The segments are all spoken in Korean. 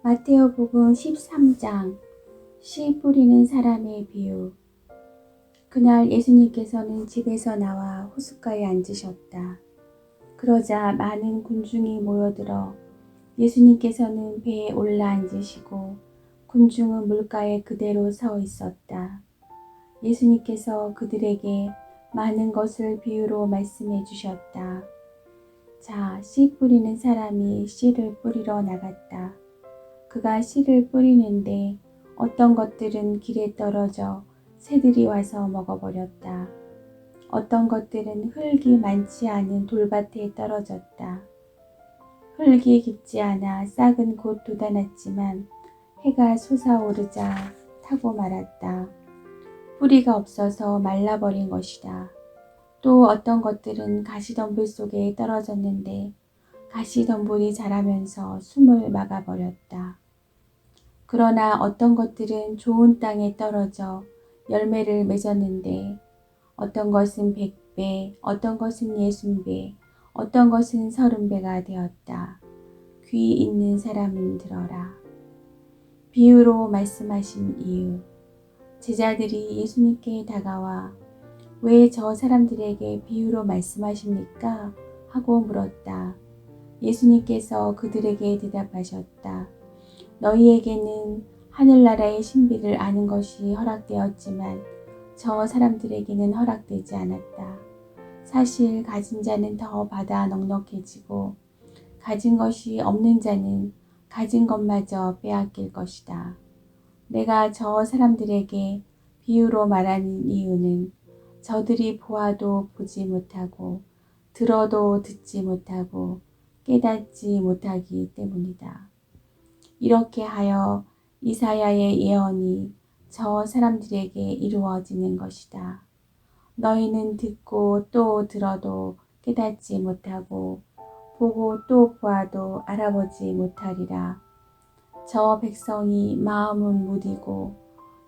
마테오복음 13장 씨 뿌리는 사람의 비유. 그날 예수님께서는 집에서 나와 호숫가에 앉으셨다. 그러자 많은 군중이 모여들어 예수님께서는 배에 올라앉으시고 군중은 물가에 그대로 서 있었다. 예수님께서 그들에게 많은 것을 비유로 말씀해 주셨다. 자, 씨 뿌리는 사람이 씨를 뿌리러 나갔다. 그가 씨를 뿌리는데 어떤 것들은 길에 떨어져 새들이 와서 먹어버렸다. 어떤 것들은 흙이 많지 않은 돌밭에 떨어졌다. 흙이 깊지 않아 싹은 곧 돋아났지만 해가 솟아오르자 타고 말았다. 뿌리가 없어서 말라버린 것이다. 또 어떤 것들은 가시덤불 속에 떨어졌는데 가시덤불이 자라면서 숨을 막아버렸다. 그러나 어떤 것들은 좋은 땅에 떨어져 열매를 맺었는데 어떤 것은 100배, 어떤 것은 60배, 어떤 것은 30배가 되었다. 귀 있는 사람은 들어라. 비유로 말씀하신 이유. 제자들이 예수님께 다가와 왜 저 사람들에게 비유로 말씀하십니까? 하고 물었다. 예수님께서 그들에게 대답하셨다. 너희에게는 하늘나라의 신비를 아는 것이 허락되었지만 저 사람들에게는 허락되지 않았다. 사실 가진 자는 더 받아 넉넉해지고 가진 것이 없는 자는 가진 것마저 빼앗길 것이다. 내가 저 사람들에게 비유로 말하는 이유는 저들이 보아도 보지 못하고 들어도 듣지 못하고 깨닫지 못하기 때문이다. 이렇게 하여 이사야의 예언이 저 사람들에게 이루어지는 것이다. 너희는 듣고 또 들어도 깨닫지 못하고 보고 또 보아도 알아보지 못하리라. 저 백성이 마음은 무디고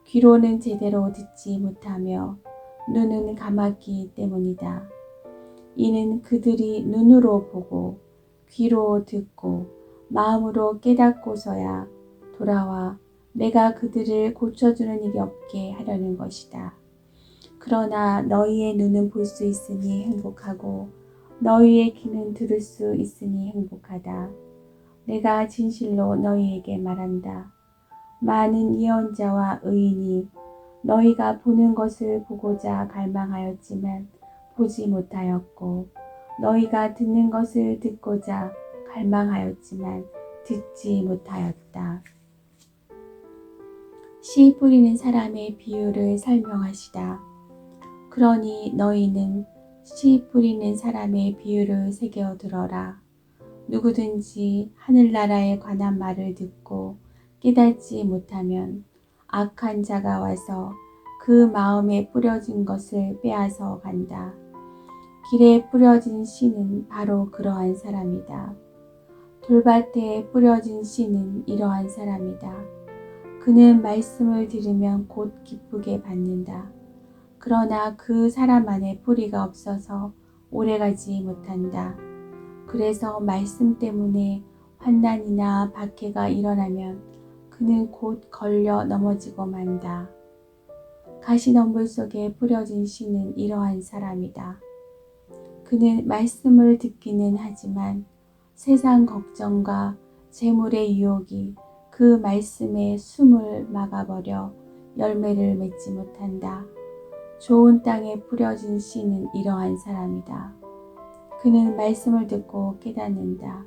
귀로는 제대로 듣지 못하며 눈은 감았기 때문이다. 이는 그들이 눈으로 보고 귀로 듣고 마음으로 깨닫고서야 돌아와 내가 그들을 고쳐주는 일이 없게 하려는 것이다. 그러나 너희의 눈은 볼 수 있으니 행복하고 너희의 귀는 들을 수 있으니 행복하다. 내가 진실로 너희에게 말한다. 많은 예언자와 의인이 너희가 보는 것을 보고자 갈망하였지만 보지 못하였고 너희가 듣는 것을 듣고자 갈망하였지만 듣지 못하였다. 씨 뿌리는 사람의 비유를 설명하시다. 그러니 너희는 씨 뿌리는 사람의 비유를 새겨 들어라. 누구든지 하늘나라에 관한 말을 듣고 깨닫지 못하면 악한 자가 와서 그 마음에 뿌려진 것을 빼앗아 간다. 길에 뿌려진 씨는 바로 그러한 사람이다. 돌밭에 뿌려진 씨는 이러한 사람이다. 그는 말씀을 들으면 곧 기쁘게 받는다. 그러나 그 사람 안에 뿌리가 없어서 오래가지 못한다. 그래서 말씀 때문에 환난이나 박해가 일어나면 그는 곧 걸려 넘어지고 만다. 가시덤불 속에 뿌려진 씨는 이러한 사람이다. 그는 말씀을 듣기는 하지만 세상 걱정과 재물의 유혹이 그 말씀에 숨을 막아버려 열매를 맺지 못한다. 좋은 땅에 뿌려진 씨는 이러한 사람이다. 그는 말씀을 듣고 깨닫는다.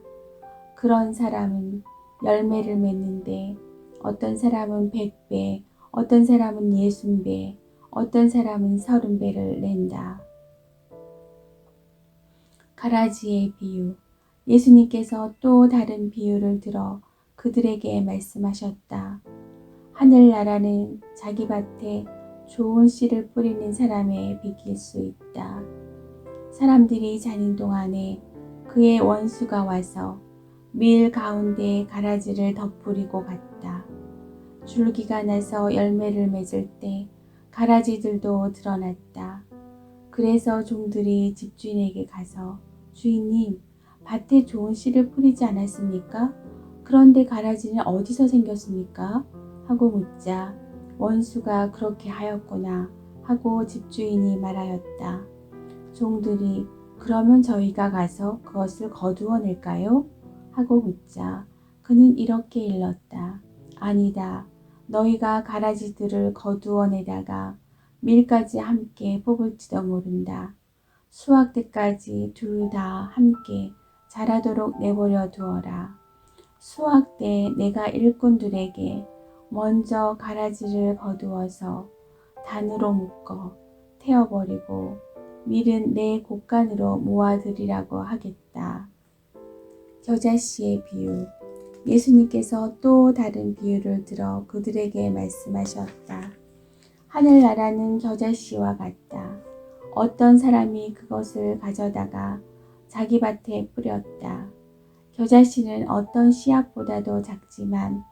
그런 사람은 열매를 맺는데 어떤 사람은 100배, 어떤 사람은 60배, 어떤 사람은 30배를 낸다. 가라지의 비유. 예수님께서 또 다른 비유를 들어 그들에게 말씀하셨다. 하늘나라는 자기 밭에 좋은 씨를 뿌리는 사람에 비길 수 있다. 사람들이 자는 동안에 그의 원수가 와서 밀 가운데 가라지를 덧뿌리고 갔다. 줄기가 나서 열매를 맺을 때 가라지들도 드러났다. 그래서 종들이 집주인에게 가서 주인님, 밭에 좋은 씨를 뿌리지 않았습니까? 그런데 가라지는 어디서 생겼습니까? 하고 묻자 원수가 그렇게 하였구나 하고 집주인이 말하였다. 종들이 그러면 저희가 가서 그것을 거두어 낼까요? 하고 묻자 그는 이렇게 일렀다. 아니다. 너희가 가라지들을 거두어 내다가 밀까지 함께 뽑을지도 모른다. 수확 때까지 둘 다 함께 자라도록 내버려 두어라. 수확 때 내가 일꾼들에게 먼저 가라지를 거두어서 단으로 묶어 태워버리고 밀은 내 곳간으로 모아들이라고 하겠다. 겨자씨의 비유. 예수님께서 또 다른 비유를 들어 그들에게 말씀하셨다. 하늘나라는 겨자씨와 같다. 어떤 사람이 그것을 가져다가 자기 밭에 뿌렸다. 겨자씨는 어떤 씨앗보다도 작지만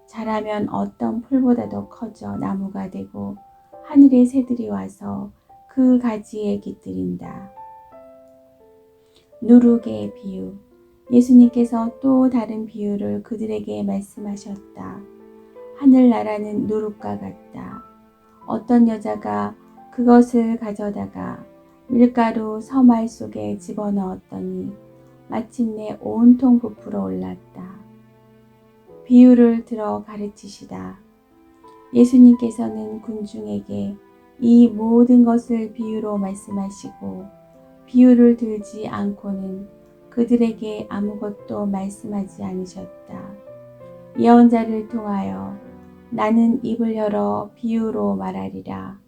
자라면 어떤 풀보다도 커져 나무가 되고 하늘의 새들이 와서 그 가지에 깃들인다. 누룩의 비유. 예수님께서 또 다른 비유를 그들에게 말씀하셨다. 하늘나라는 누룩과 같다. 어떤 여자가 그것을 가져다가 밀가루 서말 속에 집어넣었더니 마침내 온통 부풀어 올랐다. 비유를 들어 가르치시다. 예수님께서는 군중에게 이 모든 것을 비유로 말씀하시고 비유를 들지 않고는 그들에게 아무것도 말씀하지 않으셨다. 예언자를 통하여 나는 입을 열어 비유로 말하리라.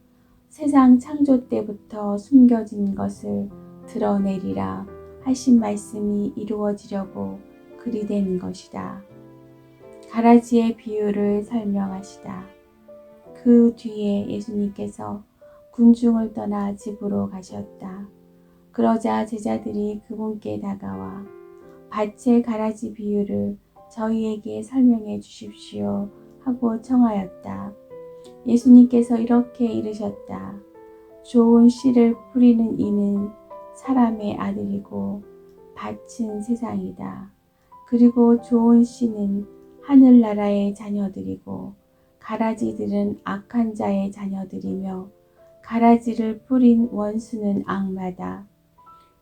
세상 창조 때부터 숨겨진 것을 드러내리라 하신 말씀이 이루어지려고 그리 된 것이다. 가라지의 비유를 설명하시다. 그 뒤에 예수님께서 군중을 떠나 집으로 가셨다. 그러자 제자들이 그분께 다가와 밭의 가라지 비유를 저희에게 설명해 주십시오 하고 청하였다. 예수님께서 이렇게 이르셨다. 좋은 씨를 뿌리는 이는 사람의 아들이고 밭은 세상이다. 그리고 좋은 씨는 하늘나라의 자녀들이고 가라지들은 악한 자의 자녀들이며 가라지를 뿌린 원수는 악마다.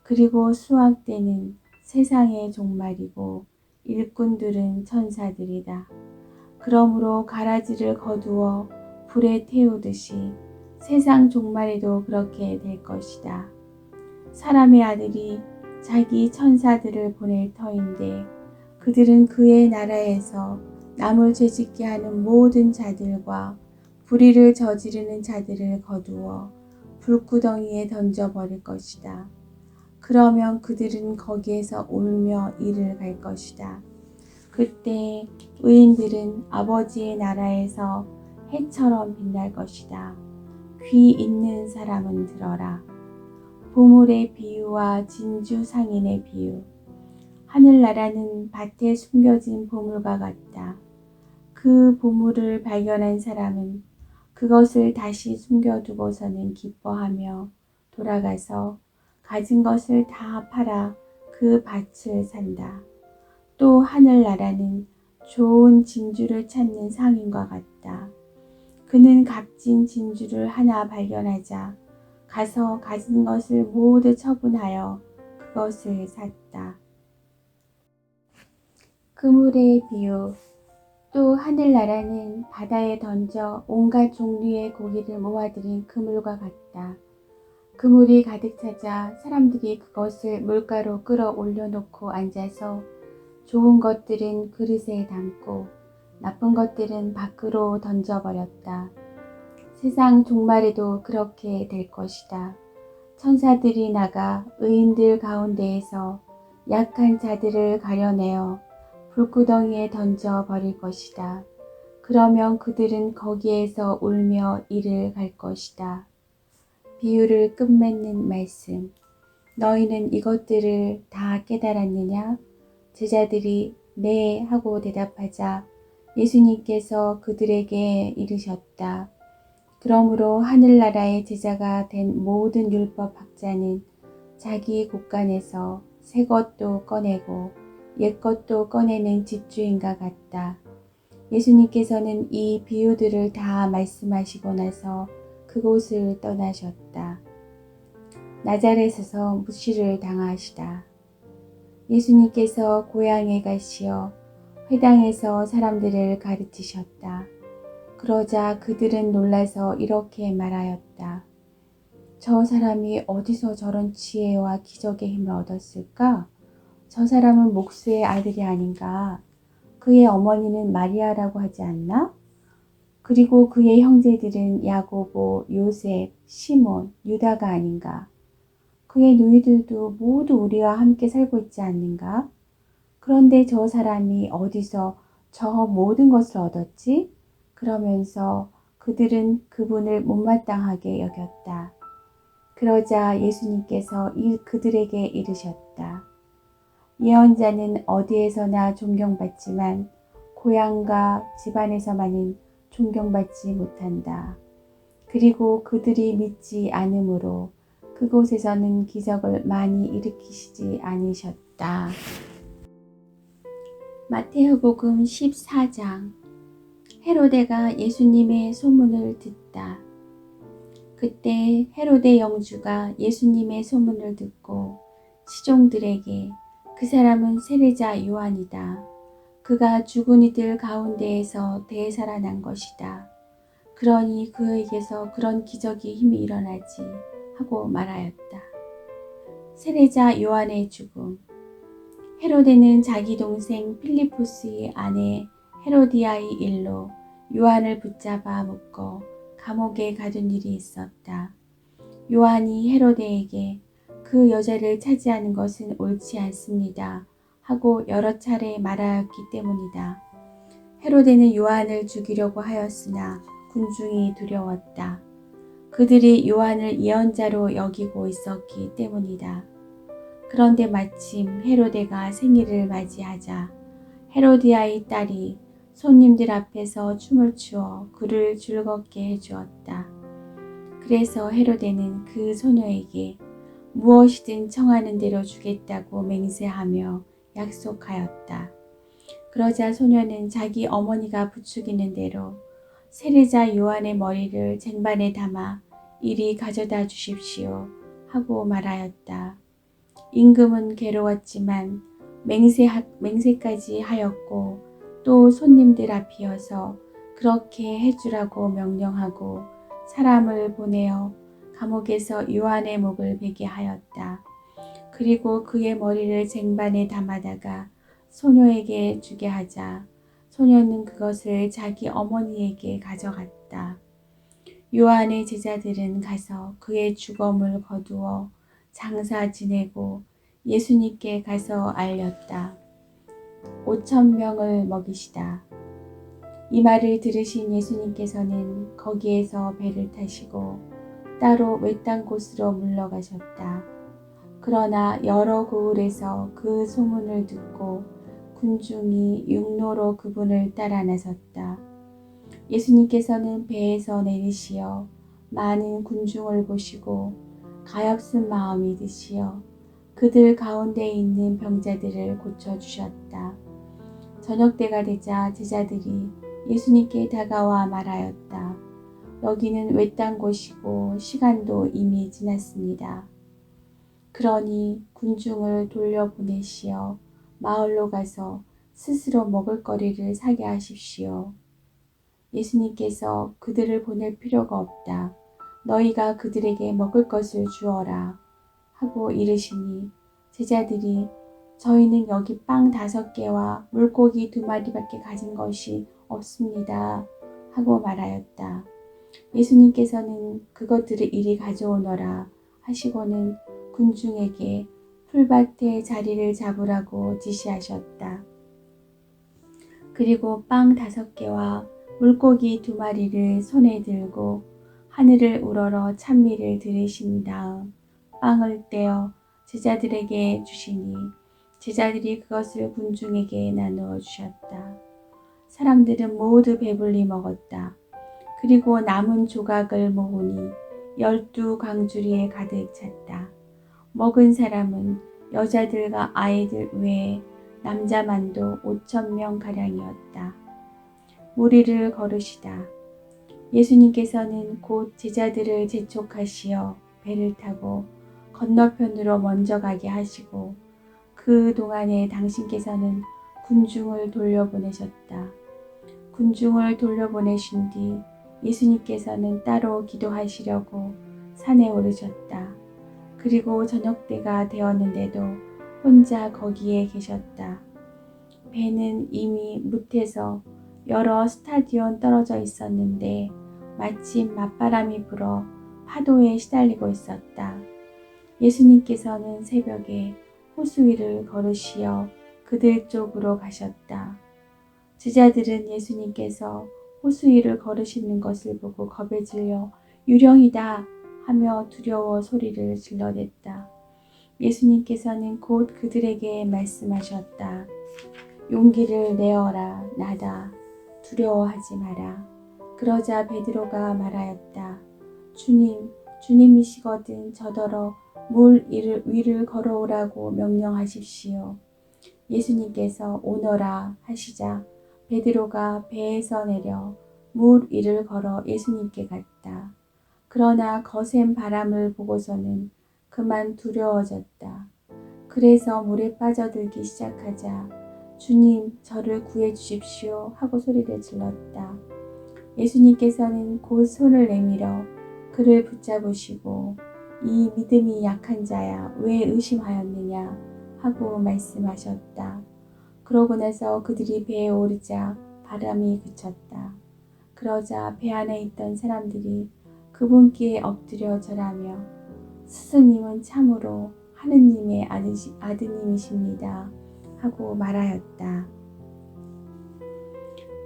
그리고 수확 때는 세상의 종말이고 일꾼들은 천사들이다. 그러므로 가라지를 거두어 불에 태우듯이 세상 종말에도 그렇게 될 것이다. 사람의 아들이 자기 천사들을 보낼 터인데 그들은 그의 나라에서 남을 죄짓게 하는 모든 자들과 불의를 저지르는 자들을 거두어 불구덩이에 던져버릴 것이다. 그러면 그들은 거기에서 울며 이를 갈 것이다. 그때 의인들은 아버지의 나라에서 해처럼 빛날 것이다. 귀 있는 사람은 들어라. 보물의 비유와 진주 상인의 비유. 하늘나라는 밭에 숨겨진 보물과 같다. 그 보물을 발견한 사람은 그것을 다시 숨겨두고서는 기뻐하며 돌아가서 가진 것을 다 팔아 그 밭을 산다. 또 하늘나라는 좋은 진주를 찾는 상인과 같다. 그는 값진 진주를 하나 발견하자 가서 가진 것을 모두 처분하여 그것을 샀다. 그물의 비유. 또 하늘나라는 바다에 던져 온갖 종류의 고기를 모아들인 그물과 같다. 그물이 가득 차자 사람들이 그것을 물가로 끌어 올려놓고 앉아서 좋은 것들은 그릇에 담고 나쁜 것들은 밖으로 던져버렸다. 세상 종말에도 그렇게 될 것이다. 천사들이 나가 의인들 가운데에서 약한 자들을 가려내어 불구덩이에 던져버릴 것이다. 그러면 그들은 거기에서 울며 이를 갈 것이다. 비유를 끝맺는 말씀. 너희는 이것들을 다 깨달았느냐? 제자들이 네 하고 대답하자 예수님께서 그들에게 이르셨다. 그러므로 하늘나라의 제자가 된 모든 율법 학자는 자기 곳간에서 새 것도 꺼내고 옛것도 꺼내는 집주인과 같다. 예수님께서는 이 비유들을 다 말씀하시고 나서 그곳을 떠나셨다. 나자렛에서 무시를 당하시다. 예수님께서 고향에 가시어 회당에서 사람들을 가르치셨다. 그러자 그들은 놀라서 이렇게 말하였다. 저 사람이 어디서 저런 지혜와 기적의 힘을 얻었을까? 저 사람은 목수의 아들이 아닌가? 그의 어머니는 마리아라고 하지 않나? 그리고 그의 형제들은 야고보, 요셉, 시몬, 유다가 아닌가? 그의 누이들도 모두 우리와 함께 살고 있지 않는가? 그런데 저 사람이 어디서 저 모든 것을 얻었지? 그러면서 그들은 그분을 못마땅하게 여겼다. 그러자 예수님께서 그들에게 이르셨다. 예언자는 어디에서나 존경받지만 고향과 집안에서만은 존경받지 못한다. 그리고 그들이 믿지 않으므로 그곳에서는 기적을 많이 일으키시지 않으셨다. 마태복음 14장. 헤로데가 예수님의 소문을 듣다. 그때 헤로데 영주가 예수님의 소문을 듣고 시종들에게 그 사람은 세례자 요한이다. 그가 죽은 이들 가운데에서 되살아난 것이다. 그러니 그에게서 그런 기적이 힘이 일어나지 하고 말하였다. 세례자 요한의 죽음. 헤로데는 자기 동생 필리포스의 아내 헤로디아의 일로 요한을 붙잡아 묶어 감옥에 가둔 일이 있었다. 요한이 헤로데에게 그 여자를 차지하는 것은 옳지 않습니다 하고 여러 차례 말하였기 때문이다. 헤로데는 요한을 죽이려고 하였으나 군중이 두려웠다. 그들이 요한을 예언자로 여기고 있었기 때문이다. 그런데 마침 헤로데가 생일을 맞이하자 헤로디아의 딸이 손님들 앞에서 춤을 추어 그를 즐겁게 해주었다. 그래서 헤로데는 그 소녀에게 무엇이든 청하는 대로 주겠다고 맹세하며 약속하였다. 그러자 소녀는 자기 어머니가 부추기는 대로 세례자 요한의 머리를 쟁반에 담아 이리 가져다 주십시오 하고 말하였다. 임금은 괴로웠지만 맹세까지 하였고 또 손님들 앞이어서 그렇게 해주라고 명령하고 사람을 보내어 감옥에서 요한의 목을 베게 하였다. 그리고 그의 머리를 쟁반에 담아다가 소녀에게 주게 하자 소녀는 그것을 자기 어머니에게 가져갔다. 요한의 제자들은 가서 그의 죽음을 거두어 장사 지내고 예수님께 가서 알렸다. 5,000명을 먹이시다. 이 말을 들으신 예수님께서는 거기에서 배를 타시고 따로 외딴 곳으로 물러가셨다. 그러나 여러 고을에서 그 소문을 듣고 군중이 육로로 그분을 따라 나섰다. 예수님께서는 배에서 내리시어 많은 군중을 보시고 가엾은 마음이 드시어 그들 가운데 있는 병자들을 고쳐주셨다. 저녁 때가 되자 제자들이 예수님께 다가와 말하였다. 여기는 외딴 곳이고 시간도 이미 지났습니다. 그러니 군중을 돌려보내시어 마을로 가서 스스로 먹을 거리를 사게 하십시오. 예수님께서 그들을 보낼 필요가 없다. 너희가 그들에게 먹을 것을 주어라 하고 이르시니 제자들이 저희는 여기 빵 5개와 물고기 2마리밖에 가진 것이 없습니다 하고 말하였다. 예수님께서는 그것들을 이리 가져오너라 하시고는 군중에게 풀밭에 자리를 잡으라고 지시하셨다. 그리고 빵 5개와 물고기 2마리를 손에 들고 하늘을 우러러 찬미를 들으신 다음 빵을 떼어 제자들에게 주시니 제자들이 그것을 군중에게 나누어 주셨다. 사람들은 모두 배불리 먹었다. 그리고 남은 조각을 모으니 12광주리에 가득 찼다. 먹은 사람은 여자들과 아이들 외에 남자만도 5,000명 가량이었다. 무리를 걸으시다. 예수님께서는 곧 제자들을 재촉하시어 배를 타고 건너편으로 먼저 가게 하시고 그 동안에 당신께서는 군중을 돌려보내셨다. 군중을 돌려보내신 뒤 예수님께서는 따로 기도하시려고 산에 오르셨다. 그리고 저녁때가 되었는데도 혼자 거기에 계셨다. 배는 이미 뭇에서 여러 스타디온 떨어져 있었는데 마침 맞바람이 불어 파도에 시달리고 있었다. 예수님께서는 새벽에 호수 위를 걸으시어 그들 쪽으로 가셨다. 제자들은 예수님께서 호수 위를 걸으시는 것을 보고 겁에 질려 유령이다 하며 두려워 소리를 질러댔다. 예수님께서는 곧 그들에게 말씀하셨다. 용기를 내어라, 나다. 두려워하지 마라. 그러자 베드로가 말하였다. 주님, 주님이시거든 저더러 물 위를 걸어오라고 명령하십시오. 예수님께서 오너라 하시자 베드로가 배에서 내려 물 위를 걸어 예수님께 갔다. 그러나 거센 바람을 보고서는 그만 두려워졌다. 그래서 물에 빠져들기 시작하자 주님 저를 구해 주십시오 하고 소리를 질렀다. 예수님께서는 곧 손을 내밀어 그를 붙잡으시고 이 믿음이 약한 자야 왜 의심하였느냐 하고 말씀하셨다. 그러고 나서 그들이 배에 오르자 바람이 그쳤다. 그러자 배 안에 있던 사람들이 그분께 엎드려 절하며 스승님은 참으로 하느님의 아드님이십니다 하고 말하였다.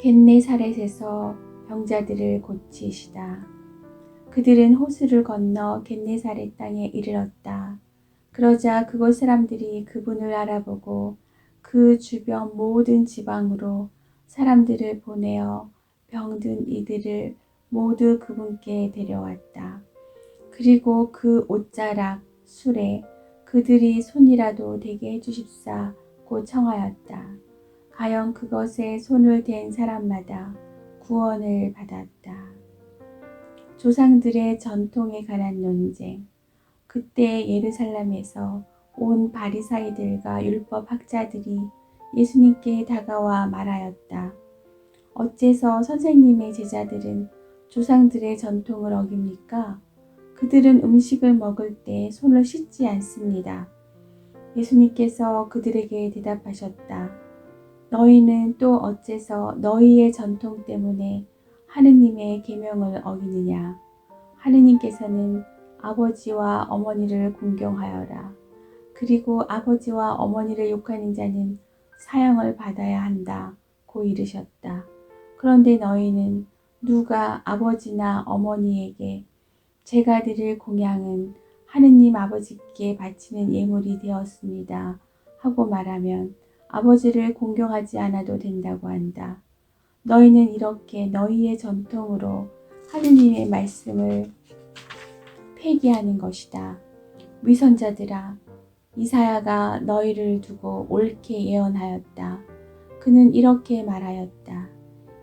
겟네사렛에서 병자들을 고치시다. 그들은 호수를 건너 겟네사렛 땅에 이르렀다. 그러자 그곳 사람들이 그분을 알아보고 그 주변 모든 지방으로 사람들을 보내어 병든 이들을 모두 그분께 데려왔다. 그리고 그 옷자락, 술에 그들이 손이라도 대게 해주십사고 청하였다. 과연 그것에 손을 댄 사람마다 구원을 받았다. 조상들의 전통에 관한 논쟁. 그때 예루살렘에서 온 바리사이들과 율법 학자들이 예수님께 다가와 말하였다. 어째서 선생님의 제자들은 조상들의 전통을 어깁니까? 그들은 음식을 먹을 때 손을 씻지 않습니다. 예수님께서 그들에게 대답하셨다. 너희는 또 어째서 너희의 전통 때문에 하느님의 계명을 어기느냐? 하느님께서는 아버지와 어머니를 공경하여라. 그리고 아버지와 어머니를 욕하는 자는 사형을 받아야 한다고 이르셨다. 그런데 너희는 누가 아버지나 어머니에게 제가 드릴 공양은 하느님 아버지께 바치는 예물이 되었습니다 하고 말하면 아버지를 공경하지 않아도 된다고 한다. 너희는 이렇게 너희의 전통으로 하느님의 말씀을 폐기하는 것이다. 위선자들아, 이사야가 너희를 두고 옳게 예언하였다. 그는 이렇게 말하였다.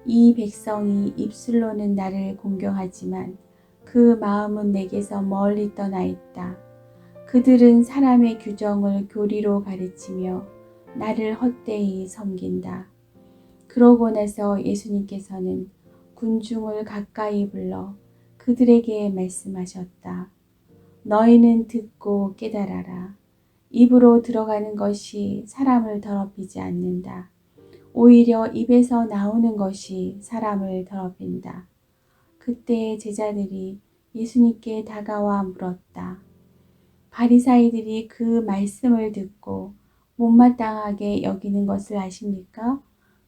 이 백성이 입술로는 나를 공경하지만 그 마음은 내게서 멀리 떠나 있다. 그들은 사람의 규정을 교리로 가르치며 나를 헛되이 섬긴다. 그러고 나서 예수님께서는 군중을 가까이 불러 그들에게 말씀하셨다. 너희는 듣고 깨달아라. 입으로 들어가는 것이 사람을 더럽히지 않는다. 오히려 입에서 나오는 것이 사람을 더럽힌다. 그때 제자들이 예수님께 다가와 물었다. 바리사이들이 그 말씀을 듣고 못마땅하게 여기는 것을 아십니까?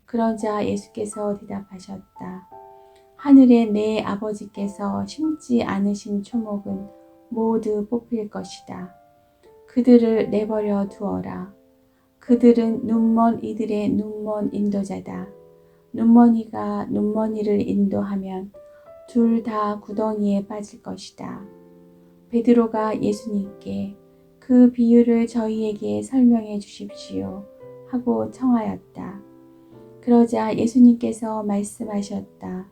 그러자 예수께서 대답하셨다. 하늘에 내 아버지께서 심지 않으신 초목은 모두 뽑힐 것이다. 그들을 내버려 두어라. 그들은 눈먼 이들의 눈먼 인도자다. 눈먼이가 눈먼이를 인도하면 둘 다 구덩이에 빠질 것이다. 베드로가 예수님께 그 비유를 저희에게 설명해 주십시오 하고 청하였다. 그러자 예수님께서 말씀하셨다.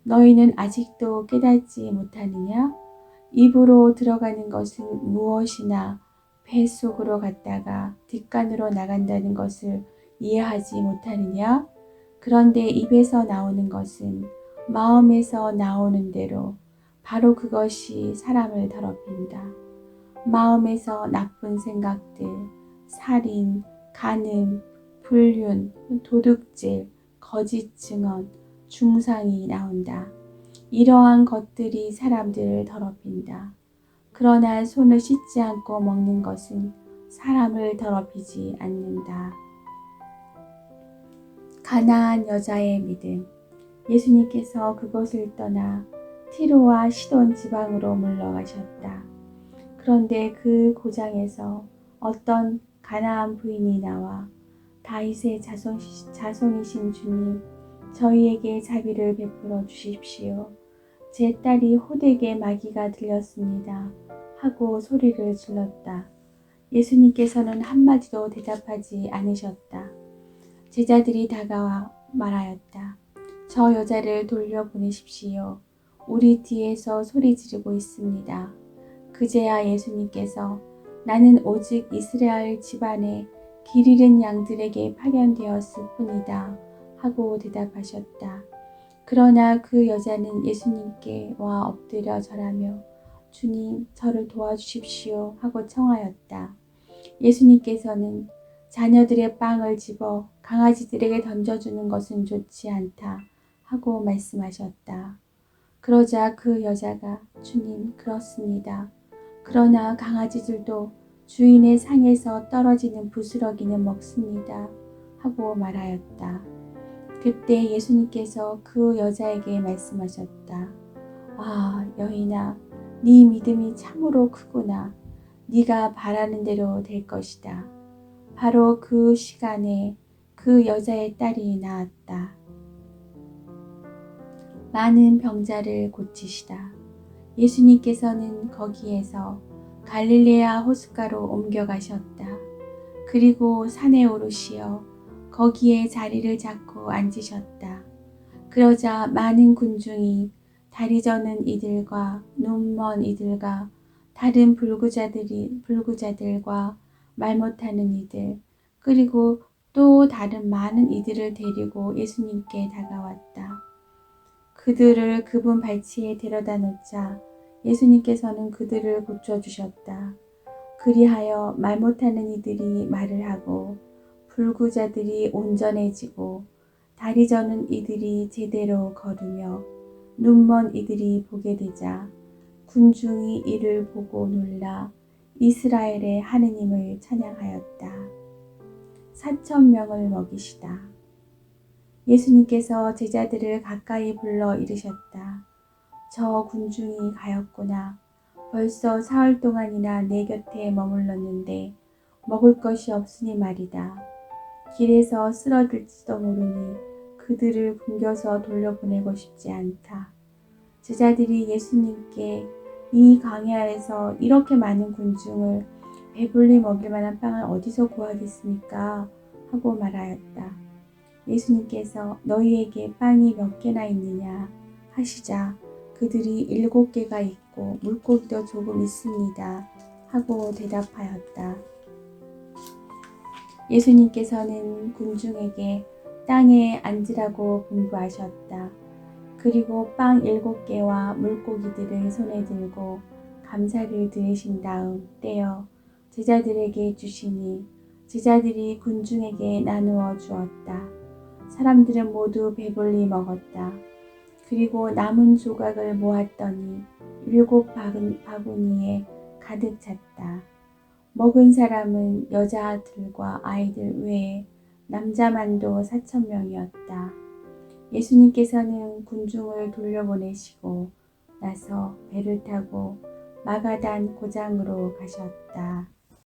너희는 아직도 깨닫지 못하느냐? 입으로 들어가는 것은 무엇이나 뱃속으로 갔다가 뒷간으로 나간다는 것을 이해하지 못하느냐? 그런데 입에서 나오는 것은 마음에서 나오는 대로 바로 그것이 사람을 더럽힌다. 마음에서 나쁜 생각들, 살인, 간음, 불륜, 도둑질, 거짓 증언, 중상이 나온다. 이러한 것들이 사람들을 더럽힌다. 그러나 손을 씻지 않고 먹는 것은 사람을 더럽히지 않는다. 가나안 여자의 믿음. 예수님께서 그것을 떠나 티로와 시돈 지방으로 물러가셨다. 그런데 그 고장에서 어떤 가나안 부인이 나와 다윗의 자손이신 주님, 저희에게 자비를 베풀어 주십시오. 제 딸이 호되게 마귀가 들렸습니다. 하고 소리를 질렀다. 예수님께서는 한마디도 대답하지 않으셨다. 제자들이 다가와 말하였다. 저 여자를 돌려보내십시오. 우리 뒤에서 소리 지르고 있습니다. 그제야 예수님께서 나는 오직 이스라엘 집안에 길 잃은 양들에게 파견되었을 뿐이다 하고 대답하셨다. 그러나 그 여자는 예수님께 와 엎드려 절하며 주님 저를 도와주십시오 하고 청하였다. 예수님께서는 자녀들의 빵을 집어 강아지들에게 던져주는 것은 좋지 않다 하고 말씀하셨다. 그러자 그 여자가 주님 그렇습니다. 그러나 강아지들도 주인의 상에서 떨어지는 부스러기는 먹습니다 하고 말하였다. 그때 예수님께서 그 여자에게 말씀하셨다. 아, 여인아, 네 믿음이 참으로 크구나. 네가 바라는 대로 될 것이다. 바로 그 시간에 그 여자의 딸이 나았다. 많은 병자를 고치시다. 예수님께서는 거기에서 갈릴레아 호숫가로 옮겨가셨다. 그리고 산에 오르시어 거기에 자리를 잡고 앉으셨다. 그러자 많은 군중이 다리 저는 이들과 눈먼 이들과 다른 불구자들과 말 못하는 이들 그리고 또 다른 많은 이들을 데리고 예수님께 다가왔다. 그들을 그분 발치에 데려다 놓자 예수님께서는 그들을 고쳐주셨다. 그리하여 말 못하는 이들이 말을 하고 불구자들이 온전해지고 다리 저는 이들이 제대로 걸으며 눈먼 이들이 보게 되자 군중이 이를 보고 놀라 이스라엘의 하느님을 찬양하였다. 4,000명을 먹이시다. 예수님께서 제자들을 가까이 불러 이르셨다. 저 군중이 가였구나. 벌써 사흘 동안이나 내 곁에 머물렀는데 먹을 것이 없으니 말이다. 길에서 쓰러질지도 모르니 그들을 굶겨서 돌려보내고 싶지 않다. 제자들이 예수님께 이 광야에서 이렇게 많은 군중을 배불리 먹일 만한 빵을 어디서 구하겠습니까? 하고 말하였다. 예수님께서 너희에게 빵이 몇 개나 있느냐 하시자 그들이 7개가 있고 물고기도 조금 있습니다 하고 대답하였다. 예수님께서는 군중에게 땅에 앉으라고 분부하셨다. 그리고 빵 7개와 물고기들을 손에 들고 감사를 드리신 다음 떼어 제자들에게 주시니 제자들이 군중에게 나누어 주었다. 사람들은 모두 배불리 먹었다. 그리고 남은 조각을 모았더니 7 바구니에 가득 찼다. 먹은 사람은 여자들과 아이들 외에 남자만도 4,000명이었다. 예수님께서는 군중을 돌려보내시고 나서 배를 타고 마가단 고장으로 가셨다.